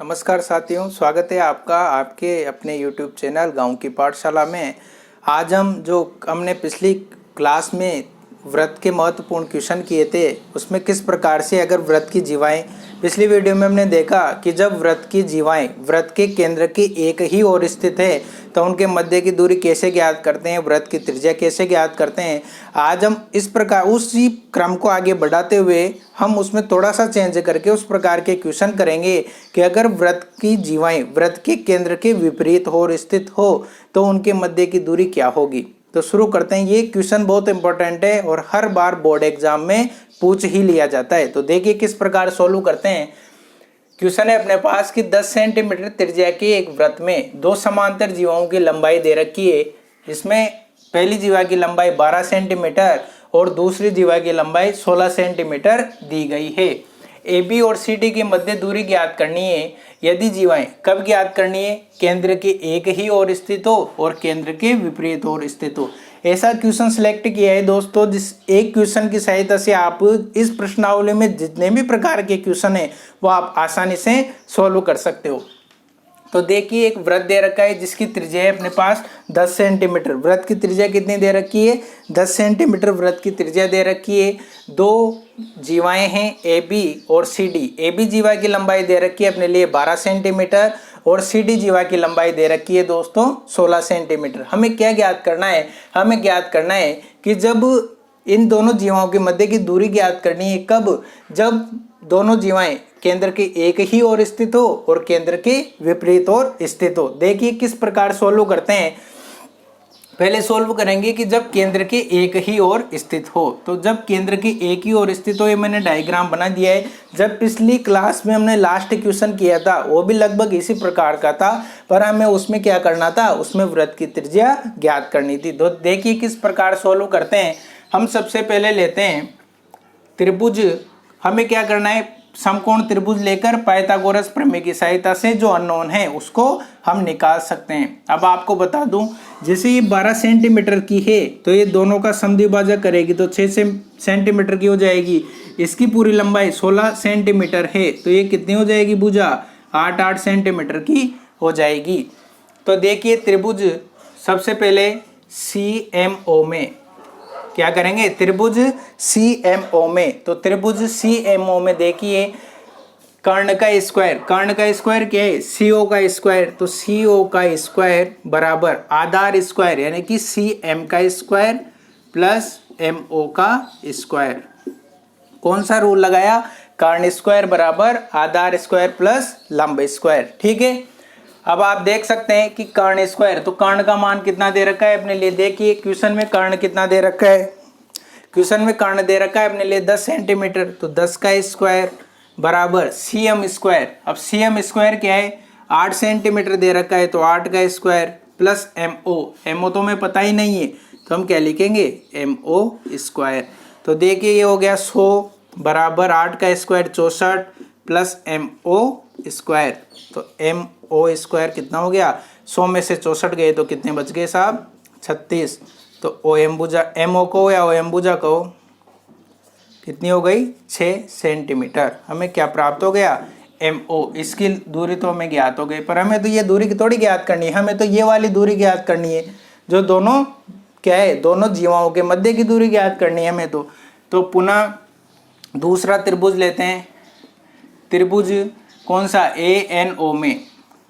नमस्कार साथियों, स्वागत है आपका आपके अपने YouTube चैनल गांव की पाठशाला में। आज हमने पिछली क्लास में व्रत के महत्वपूर्ण क्वेश्चन किए थे, उसमें किस प्रकार से अगर व्रत की जीवाएं, पिछली वीडियो में हमने देखा कि जब व्रत की जीवाएं व्रत के केंद्र की एक ही ओर स्थित है तो उनके मध्य की दूरी कैसे ज्ञात करते हैं, व्रत की त्रिज्या कैसे ज्ञात करते हैं। आज हम इस प्रकार उसी क्रम को आगे बढ़ाते हुए हम उसमें थोड़ा सा चेंज करके उस प्रकार के क्वेश्चन करेंगे कि अगर व्रत की जीवाएं व्रत के केंद्र के विपरीत और स्थित हो तो उनके मध्य की दूरी क्या होगी। तो शुरू करते हैं। ये क्वेश्चन बहुत इंपॉर्टेंट है और हर बार बोर्ड एग्जाम में पूछ ही लिया जाता है। तो देखिए किस प्रकार सोल्व करते हैं। क्वेश्चन है अपने पास कि 10 सेंटीमीटर त्रिज्या के एक वृत्त में दो समांतर जीवाओं की लंबाई दे रखी है। इसमें पहली जीवा की लंबाई 12 सेंटीमीटर और दूसरी जीवा की लंबाई 16 सेंटीमीटर दी गई है। ए बी और सी डी के मध्य दूरी ज्ञात करनी है। यदि जीवाएं कब ज्ञात करनी है, केंद्र के एक ही ओर स्थित हो और केंद्र के विपरीत ओर स्थित हो। ऐसा क्वेश्चन सिलेक्ट किया है दोस्तों, जिस एक क्वेश्चन की सहायता से आप इस प्रश्नावली में जितने भी प्रकार के क्वेश्चन है वो आप आसानी से सॉल्व कर सकते हो। तो देखिए एक वृत्त दे रखा है जिसकी त्रिज्या है अपने पास 10 सेंटीमीटर। वृत्त की त्रिज्या कितनी दे रखी है, 10 सेंटीमीटर वृत्त की त्रिज्या दे रखी है। दो जीवाएं हैं ए बी और सी डी। ए बी जीवा की लंबाई दे रखी है अपने लिए 12 सेंटीमीटर और सी डी जीवा की लंबाई दे रखी है दोस्तों 16 सेंटीमीटर। हमें क्या ज्ञात करना है, हमें ज्ञात करना है कि जब इन दोनों जीवाओं के मध्य की दूरी ज्ञात करनी है कब, जब दोनों जीवाएं केंद्र के एक ही ओर स्थित हो और केंद्र के विपरीत ओर स्थित हो। देखिए किस प्रकार सोल्व करते हैं। पहले सोल्व करेंगे कि जब केंद्र के एक ही ओर स्थित हो। तो जब केंद्र के एक ही ओर स्थित हो, ये मैंने डायग्राम बना दिया है। जब पिछली क्लास में हमने लास्ट क्वेश्चन किया था वो भी लगभग इसी प्रकार का था, पर हमें उसमें क्या करना था, उसमें वृत्त की त्रिज्या ज्ञात करनी थी। तो देखिए किस प्रकार सोल्व करते हैं। हम सबसे पहले लेते हैं त्रिभुज। हमें क्या करना है, समकोण त्रिभुज लेकर पाइथागोरस प्रमेय की सहायता से जो अननोन है उसको हम निकाल सकते हैं। अब आपको बता दूं, जैसे ये 12 सेंटीमीटर की है तो ये दोनों का समद्विभाजक करेगी तो 6 सेंटीमीटर की हो जाएगी। इसकी पूरी लंबाई 16 सेंटीमीटर है तो ये कितनी हो जाएगी भुजा, 8 सेंटीमीटर की हो जाएगी। तो देखिए त्रिभुज सबसे पहले CMO में क्या करेंगे, त्रिभुज CMO में। तो त्रिभुज CMO में देखिए कर्ण का स्क्वायर, कर्ण का स्क्वायर क्या है, CO का स्क्वायर। तो CO का स्क्वायर बराबर आधार स्क्वायर यानी कि CM का स्क्वायर प्लस MO का स्क्वायर। कौन सा रूल लगाया, कर्ण स्क्वायर बराबर आधार स्क्वायर प्लस लंब स्क्वायर। ठीक है। अब आप देख सकते हैं कि कर्ण स्क्वायर, तो कर्ण का मान कितना दे रखा है अपने लिए। देखिए क्वेश्चन में कर्ण कितना दे रखा है, क्वेश्चन में कर्ण दे रखा है अपने लिए 10 सेंटीमीटर। तो 10 का स्क्वायर बराबर CM स्क्वायर। अब CM स्क्वायर क्या है, 8 सेंटीमीटर दे रखा है तो 8 का स्क्वायर प्लस MO तो हमें पता ही नहीं है तो हम क्या लिखेंगे, MO स्क्वायर। तो देखिए ये हो गया 100 बराबर 8 का स्क्वायर 64 प्लस MO स्क्वायर। तो MO स्क्वायर कितना हो गया, 100 में से 64 गए तो कितने बच गए साहब, 36। तो OM भुजा MO को या OM भुजा को कितनी हो गई, 6 सेंटीमीटर। हमें क्या प्राप्त हो गया, MO। इसकी दूरी तो हमें ज्ञात हो गई, पर हमें तो ये दूरी थोड़ी ज्ञात करनी है, हमें तो ये वाली दूरी ज्ञात करनी है जो दोनों क्या है, दोनों जीवाओं के मध्य की दूरी ज्ञात करनी है हमें। तो पुनः दूसरा त्रिभुज लेते हैं। त्रिभुज कौन सा, ANO में,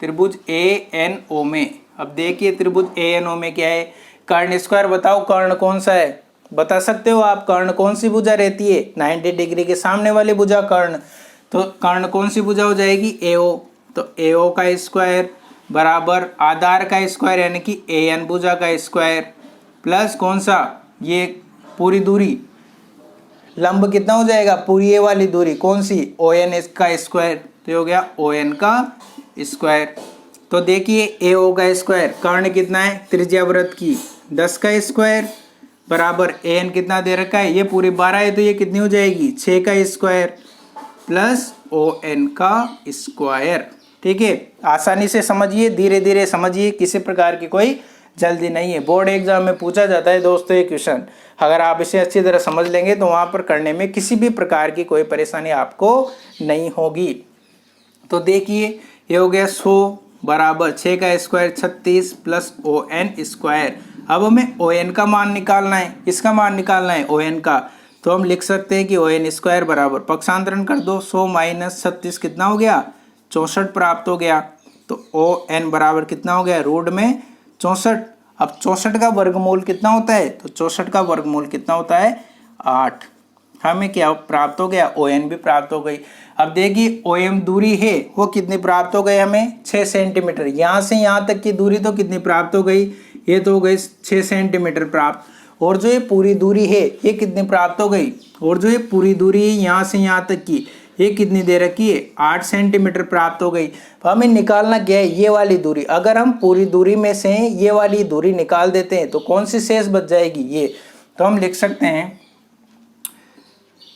त्रिभुज ANO में। अब देखिए त्रिभुज ANO में क्या है, कर्ण स्क्वायर। बताओ कर्ण कौन सा है, बता सकते हो आप, कर्ण कौन सी भुजा रहती है, 90 डिग्री के सामने वाली भुजा कर्ण। तो कर्ण कौन सी भुजा हो जाएगी, AO। तो AO का स्क्वायर बराबर आधार का स्क्वायर यानी कि AN भुजा का स्क्वायर प्लस कौन सा, ये पूरी दूरी, लंब कितना हो जाएगा, पूरी ये वाली दूरी कौन सी, ON का स्क्वायर। तो ये हो गया ON का स्क्वायर। तो देखिए AO का स्क्वायर, कर्ण कितना है, त्रिज्या वृत्त की 10 का स्क्वायर बराबर AN कितना दे रखा है, ये पूरी 12 है तो ये कितनी हो जाएगी, 6 का स्क्वायर प्लस ON का स्क्वायर। ठीक है, आसानी से समझिए, धीरे धीरे समझिए, किसी प्रकार की कोई जल्दी नहीं है। बोर्ड एग्जाम में पूछा जाता है दोस्तों ये क्वेश्चन, अगर आप इसे अच्छी तरह समझ लेंगे तो वहाँ पर करने में किसी भी प्रकार की कोई परेशानी आपको नहीं होगी। तो देखिए ये हो गया 100 बराबर 6 का स्क्वायर 36 प्लस ON स्क्वायर। अब हमें ON का मान निकालना है, इसका मान निकालना है ON का। तो हम लिख सकते हैं कि ON स्क्वायर बराबर पक्षांतरण कर दो, 100 माइनस 36 कितना हो गया 64 प्राप्त हो गया। तो ON बराबर कितना हो गया रूट में 64। अब 64 का वर्गमूल कितना होता है, तो 64 का वर्गमूल कितना होता है 8। हमें क्या प्राप्त हो गया ON भी प्राप्त हो गई। अब देखिए OM दूरी है वो कितनी प्राप्त हो गई हमें 6 सेंटीमीटर। यहाँ से यहाँ तक की दूरी तो कितनी प्राप्त हो गई, ये तो हो गई 6 सेंटीमीटर प्राप्त। और जो ये पूरी दूरी है ये कितनी प्राप्त हो गई, और जो ये पूरी दूरी है यहाँ से यहाँ तक की ये कितनी दे रखी है 8 सेंटीमीटर प्राप्त हो गई। तो हमें निकालना क्या है ये वाली दूरी। अगर हम पूरी दूरी में से ये वाली दूरी निकाल देते हैं तो कौन सी शेष बच जाएगी ये। तो हम लिख सकते हैं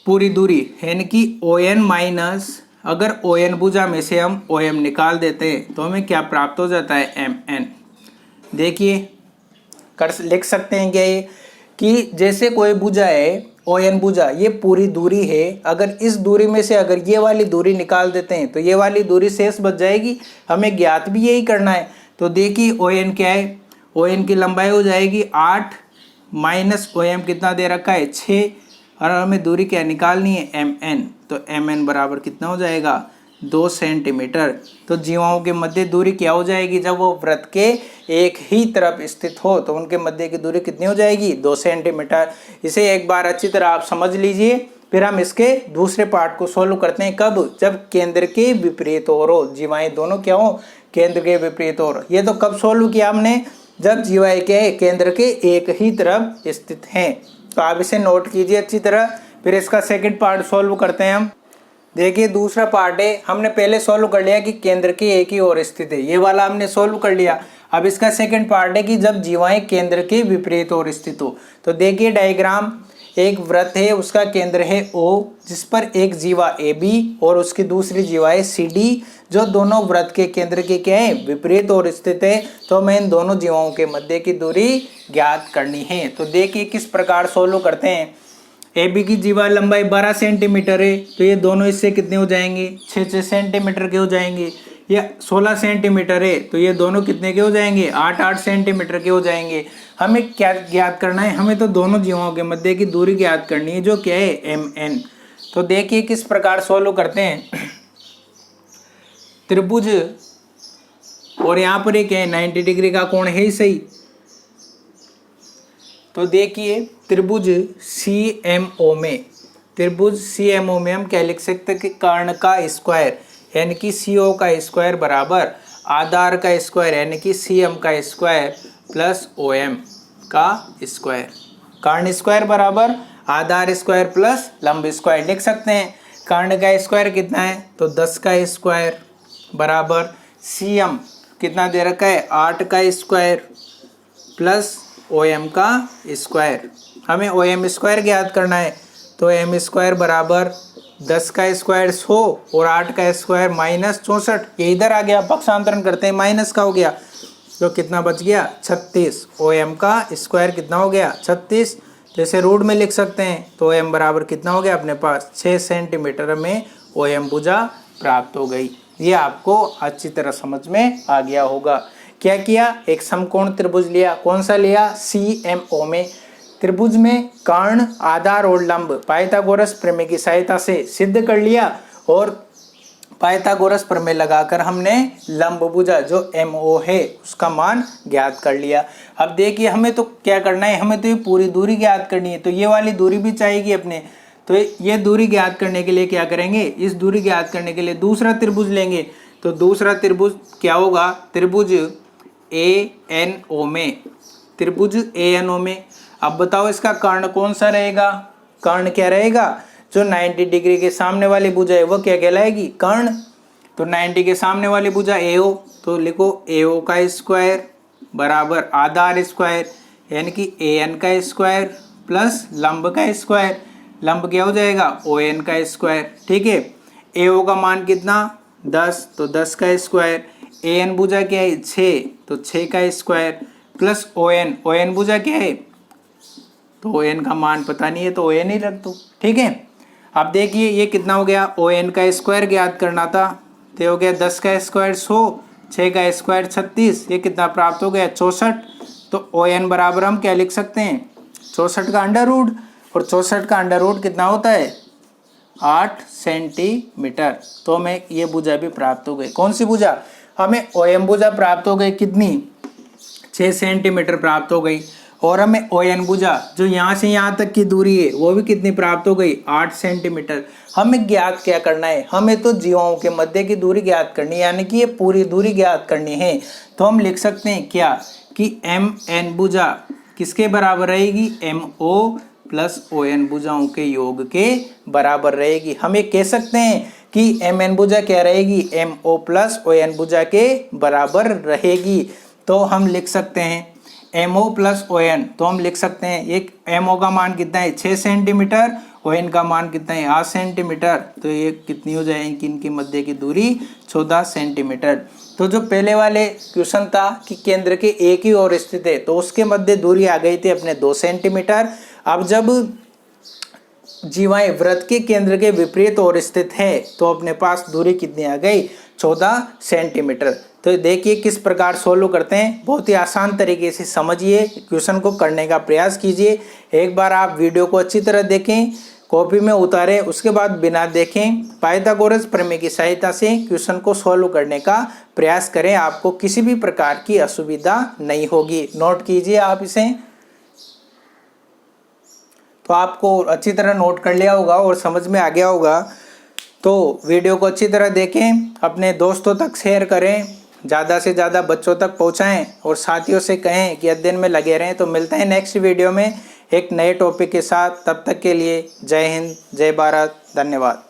पूरी दूरी यानी कि ON माइनस अगर ON भुजा में से हम OM निकाल देते हैं तो हमें क्या प्राप्त हो जाता है MN। देखिए लिख सकते हैं क्या ये कि जैसे कोई भुजा है ON भुजा ये पूरी दूरी है, अगर इस दूरी में से अगर ये वाली दूरी निकाल देते हैं तो ये वाली दूरी शेष बच जाएगी। हमें ज्ञात भी यही करना है। तो देखिए ON क्या है, ON की लंबाई हो जाएगी 8 माइनस OM कितना दे रखा है 6 और हमें दूरी क्या निकालनी है MN। तो MN बराबर कितना हो जाएगा 2 सेंटीमीटर। तो जीवाओं के मध्य दूरी क्या हो जाएगी, जब वो वृत्त के एक ही तरफ स्थित हो तो उनके मध्य की दूरी कितनी हो जाएगी 2 सेंटीमीटर। इसे एक बार अच्छी तरह आप समझ लीजिए, फिर हम इसके दूसरे पार्ट को सोल्व करते हैं। कब, जब केंद्र के विपरीत ओर हो, जीवाएं दोनों क्या हो केंद्र के विपरीत ओर। ये तो कब सोल्व किया हमने, जब जीवाएं क्या है केंद्र के एक ही तरफ स्थित हैं। तो आप इसे नोट कीजिए अच्छी तरह। फिर इसका सेकंड पार्ट सोल्व करते हैं हम। देखिए दूसरा पार्ट है, हमने पहले सोल्व कर लिया कि केंद्र के एक ही ओर स्थित है, ये वाला हमने सोल्व कर लिया। अब इसका सेकंड पार्ट है कि जब जीवाएं केंद्र के विपरीत ओर स्थित हो। तो देखिए डायग्राम, एक वृत्त है उसका केंद्र है O जिस पर एक जीवा AB और उसकी दूसरी जीवा है CD जो दोनों वृत्त के केंद्र के क्या है विपरीत ओर स्थित है। तो हमें इन दोनों जीवाओं के मध्य की दूरी ज्ञात करनी है। तो देखिए किस प्रकार सोल्व करते हैं। AB की जीवा लंबाई 12 सेंटीमीटर है, तो ये दोनों इससे कितने हो जाएंगे 6 सेंटीमीटर के हो जाएंगे। ये 16 सेंटीमीटर है तो ये दोनों कितने के हो जाएंगे 8 सेंटीमीटर के हो जाएंगे। हमें क्या ज्ञात करना है, हमें तो दोनों जीवों के मध्य की दूरी ज्ञात करनी है जो क्या है MN। तो देखिए किस प्रकार सोल्व करते हैं। त्रिभुज और यहाँ पर एक 90 डिग्री का कोण है ही सही। तो देखिए त्रिभुज CMO में हम क्या लिख सकते हैं कि कर्ण का स्क्वायर यानी कि CO का स्क्वायर बराबर आधार का स्क्वायर यानी कि CM का स्क्वायर प्लस OM का स्क्वायर। कर्ण स्क्वायर बराबर आधार स्क्वायर प्लस लंब स्क्वायर लिख सकते हैं। कर्ण का स्क्वायर कितना है, तो 10 का स्क्वायर बराबर CM कितना दे रखा है 8 का स्क्वायर प्लस OM का स्क्वायर। हमें OM स्क्वायर ज्ञात करना है। तो M स्क्वायर बराबर 10 का स्क्वायर 100 और 8 का स्क्वायर माइनस 64। ये इधर आ गया, पक्षांतरण करते हैं माइनस का हो गया तो कितना बच गया 36। OM का स्क्वायर कितना हो गया 36, जैसे रूट में लिख सकते हैं। तो OM बराबर कितना हो गया अपने पास 6 सेंटीमीटर में OM भुजा प्राप्त हो गई। ये आपको अच्छी तरह समझ में आ गया होगा। क्या किया, एक समकोण त्रिभुज लिया, कौन सा लिया CMO में। त्रिभुज में कर्ण आधार और लंब पाइथागोरस प्रमेय की सहायता से सिद्ध कर लिया और पाइथागोरस प्रमेय लगाकर हमने लंब भुजा जो MO है उसका मान ज्ञात कर लिया। अब देखिए हमें तो क्या करना है, हमें तो ये पूरी दूरी ज्ञात करनी है, तो ये वाली दूरी भी चाहिए अपने। तो ये दूरी ज्ञात करने के लिए क्या करेंगे, इस दूरी ज्ञात करने के लिए दूसरा त्रिभुज लेंगे। तो दूसरा त्रिभुज क्या होगा, त्रिभुज ANO में, त्रिभुज ANO में। अब बताओ इसका कर्ण कौन सा रहेगा, कर्ण क्या रहेगा, जो 90 डिग्री के सामने वाली भुजा है वो क्या कहलाएगी कर्ण। तो 90 के सामने वाली भुजा AO, तो लिखो AO का स्क्वायर बराबर आधार स्क्वायर यानी कि AN का स्क्वायर प्लस लंब का स्क्वायर। लंब क्या हो जाएगा ON का स्क्वायर। ठीक है, AO का मान कितना 10, तो 10 का स्क्वायर। AN भुजा क्या है 6, तो 6 का स्क्वायर प्लस ON भुजा क्या है, तो ON का मान पता नहीं है तो ON ही रख दो। ठीक है, अब देखिए ये कितना हो गया, ON का स्क्वायर ज्ञात करना था तो ये हो गया 10 का स्क्वायर 100, 6 का स्क्वायर 36, ये कितना प्राप्त हो गया 64। तो ओ एन बराबर हम क्या लिख सकते हैं 64 का अंडर रूट, और 64 का अंडर रूट कितना होता है 8 सेंटीमीटर। तो हमें ये भुजा भी प्राप्त हो गई। कौन सी भुजा, हमें ओ एम भुजा प्राप्त हो गई कितनी 6 सेंटीमीटर प्राप्त हो गई, और हमें ओ एन भुजा जो यहाँ से यहाँ तक की दूरी है वो भी कितनी प्राप्त हो गई 8 सेंटीमीटर। हमें ज्ञात क्या करना है, हमें तो जीवाओं के मध्य की दूरी ज्ञात करनी है, यानी कि ये पूरी दूरी ज्ञात करनी है। तो हम लिख सकते हैं क्या कि एम एन भुजा किसके बराबर रहेगी, M O plus O N भुजाओं के योग के बराबर रहेगी। हम ये कह सकते हैं कि एम एन भुजा क्या रहेगी, M O plus O N भुजा के बराबर रहेगी। तो हम लिख सकते हैं M O plus O N, तो हम लिख सकते हैं एक एम ओ का मान कितना है 6 सेंटीमीटर, ओ एन का मान कितना है 8 सेंटीमीटर। तो ये कितनी हो जाएगी, इनकी मध्य की दूरी 14 सेंटीमीटर। तो जो पहले वाले क्वेश्चन था कि केंद्र के एक ही ओर स्थित है, तो उसके मध्य दूरी आ गई थी अपने 2 सेंटीमीटर। अब जब जीवाएं वृत्त के केंद्र के विपरीत ओर स्थित है तो अपने पास दूरी कितनी आ गई 14 सेंटीमीटर। तो देखिए किस प्रकार सोल्व करते हैं, बहुत ही आसान तरीके से समझिए, क्वेश्चन को करने का प्रयास कीजिए। एक बार आप वीडियो को अच्छी तरह देखें, कॉपी में उतारें, उसके बाद बिना देखें पाइथागोरस प्रमेय की सहायता से क्वेश्चन को सोल्व करने का प्रयास करें। आपको किसी भी प्रकार की असुविधा नहीं होगी। नोट कीजिए आप इसे। तो आपको अच्छी तरह नोट कर लिया होगा और समझ में आ गया होगा। तो वीडियो को अच्छी तरह देखें, अपने दोस्तों तक शेयर करें, ज़्यादा से ज़्यादा बच्चों तक पहुंचाएं और साथियों से कहें कि अध्ययन में लगे रहें। तो मिलते हैं नेक्स्ट वीडियो में एक नए टॉपिक के साथ। तब तक के लिए जय हिंद, जय भारत, धन्यवाद।